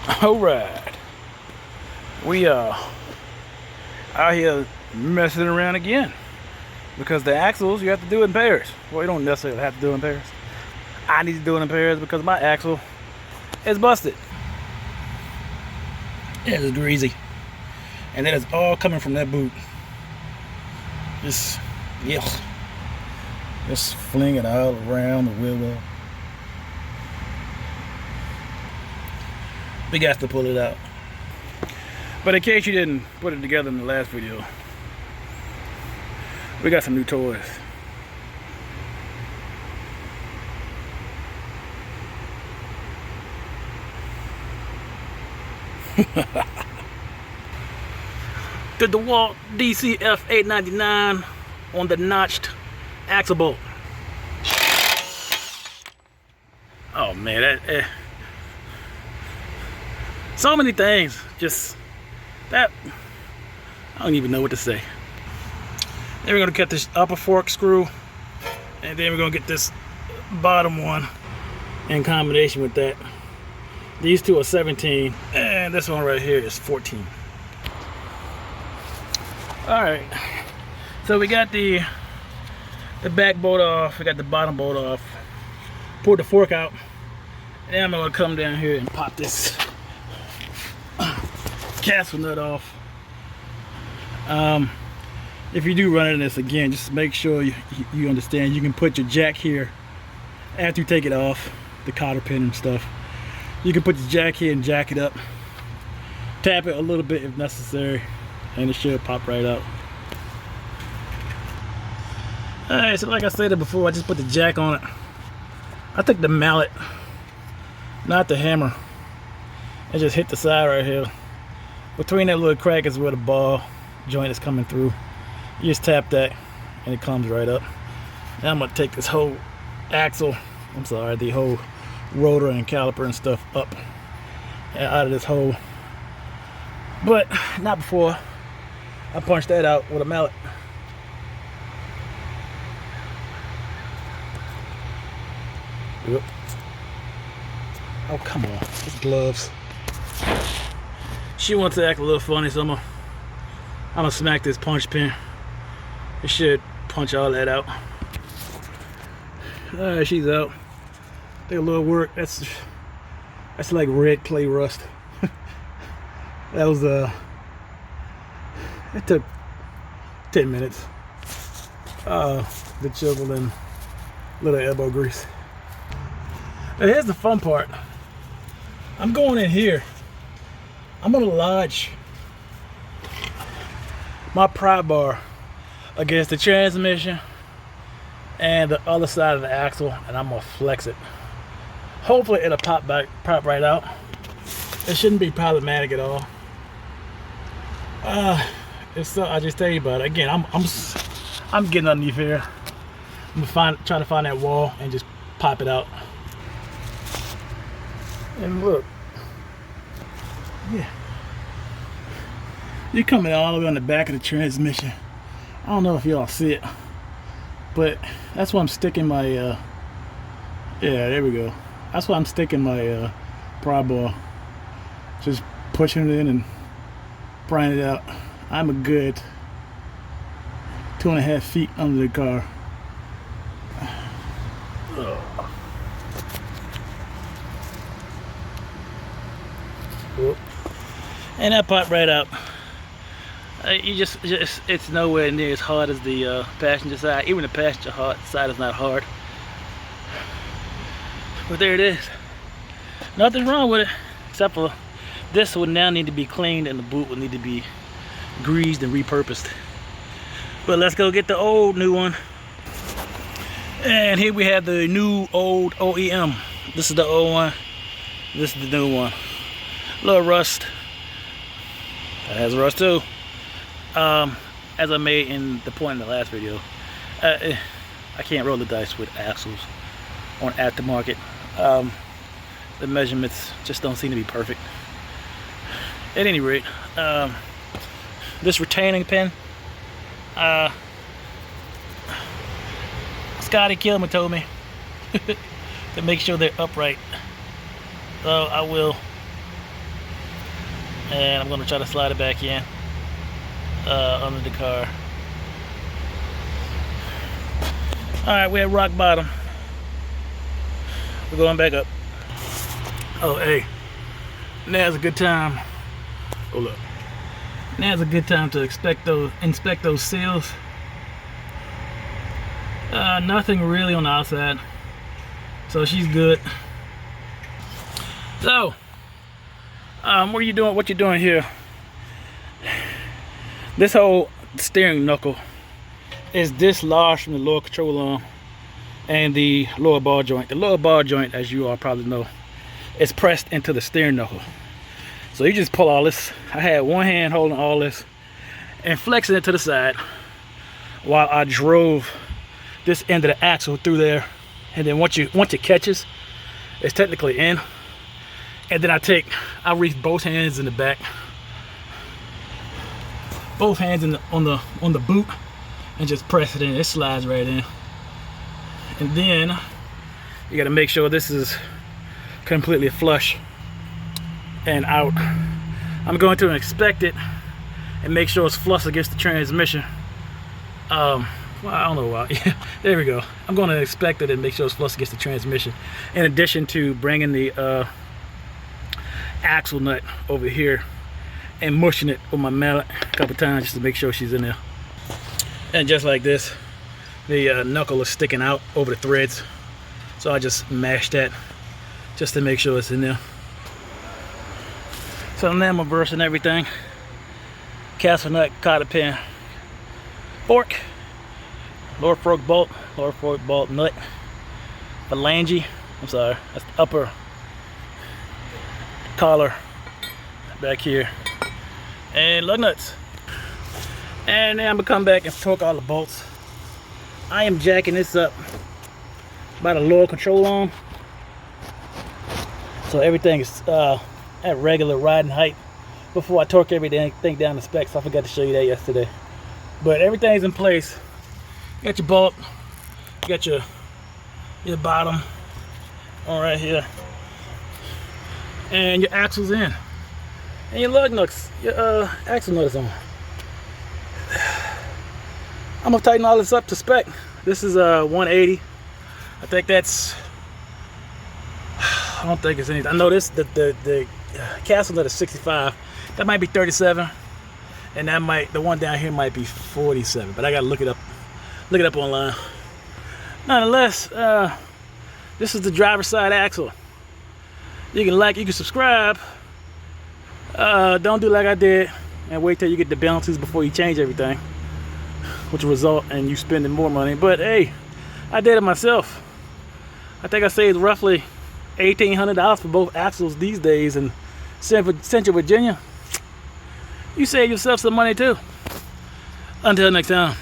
All right, we out here messing around again because the axles you have to do in pairs. Well, you don't necessarily have to do it in pairs. I need to do it in pairs because my axle is busted. It is greasy, and that is all coming from that boot. Just fling it all around the wheel well. We got to pull it out. But in case you didn't put it together in the last video, we got some new toys. The DeWalt DCF 899 on the notched axle bolt. Oh man, so many things. Just that, I don't even know what to say. Then we're gonna cut this upper fork screw, and then we're gonna get this bottom one in combination with that. These two are 17, and this one right here is 14. All right, so we got the back bolt off, we got the bottom bolt off, pulled the fork out, and I'm gonna come down here and pop this castle nut off. If you do run into this again, just make sure you understand you can put your jack here after you take it off, the cotter pin and stuff. You can put your jack here and jack it up, tap it a little bit if necessary, and it should pop right out. Alright, so like I said before, I just put the jack on it. I took the mallet, not the hammer, and just hit the side right here. Between that little crack is where the ball joint is coming through. You just tap that and it comes right up. Now I'm gonna take this whole axle, the whole rotor and caliper and stuff up and out of this hole. But not before I punch that out with a mallet. Yep. Oh, come on, it's gloves. She wants to act a little funny, so I'm gonna smack this punch pin. It should punch all that out. Alright, she's out. Did a little work. That's like red clay rust. That was it took 10 minutes. The chisel and little elbow grease. Now here's the fun part. I'm going in here. I'm gonna lodge my pry bar against the transmission and the other side of the axle, and I'm gonna flex it. Hopefully it'll pop right out. It shouldn't be problematic at all. I just tell you about it. Again, I'm getting underneath here. I'm gonna try to find that wall and just pop it out. And look, yeah, you're coming all the way on the back of the transmission. I don't know if y'all see it, but that's why I'm sticking my yeah, there we go. That's why I'm sticking my pry bar, just pushing it in and prying it out. I'm a good 2.5 feet under the car. And that popped right out. It's nowhere near as hard as the passenger side. Even the passenger side is not hard. But there it is. Nothing wrong with it, except for this would now need to be cleaned and the boot would need to be greased and repurposed. But let's go get the old new one. And here we have the new old OEM. This is the old one. This is the new one. A little rust. That has rust too. As I made in the point in the last video, I can't roll the dice with axles on aftermarket. The measurements just don't seem to be perfect. At any rate, this retaining pin, Scotty Kilman told me to make sure they're upright. So I will and I'm gonna try to slide it back in under the car. All right, we're at rock bottom. We're going back up. Oh, hey, now's a good time. Oh, look. Now's a good time to inspect those seals. Nothing really on the outside, so she's good. So, what are you doing? What you doing here? This whole steering knuckle is dislodged from the lower control arm and the lower ball joint. The lower ball joint, as you all probably know, is pressed into the steering knuckle. So you just pull all this. I had one hand holding all this and flexing it to the side while I drove this end of the axle through there. And then once it catches, it's technically in. And then I reach both hands in the back, both hands on the boot, and just press it in. It slides right in. And then you got to make sure this is completely flush and out. I'm going to inspect it and make sure it's flush against the transmission. Well, I don't know why. Yeah, there we go. I'm going to inspect it and make sure it's flush against the transmission, in addition to bringing the axle nut over here and mushing it with my mallet a couple times just to make sure she's in there. And just like this, the knuckle is sticking out over the threads, so I just mash that just to make sure it's in there. So now I'm reversing everything. Castle nut, cotter pin, fork, lower fork bolt nut, phalange, I'm sorry, that's the upper collar back here, and lug nuts. And then I'm gonna come back and torque all the bolts. I am jacking this up by the lower control arm, so everything is at regular riding height before I torque everything down the specs. I forgot to show you that yesterday, but everything's in place. You got your bolt, you got your bottom on right here, and your axle's in, and your lug nuts, your axle nut is on. I'm gonna tighten all this up to spec. This is 180. I think that's, I don't think it's anything. I know this, the castle nut is 65. That might be 37, and that the one down here might be 47. But I gotta look it up online. Nonetheless, this is the driver's side axle. You can like, you can subscribe. Don't do like I did and wait till you get the bounties before you change everything, which will result in you spending more money. But hey, I did it myself. I think I saved roughly $1,800 for both axles these days in Central Virginia. You save yourself some money too. Until next time.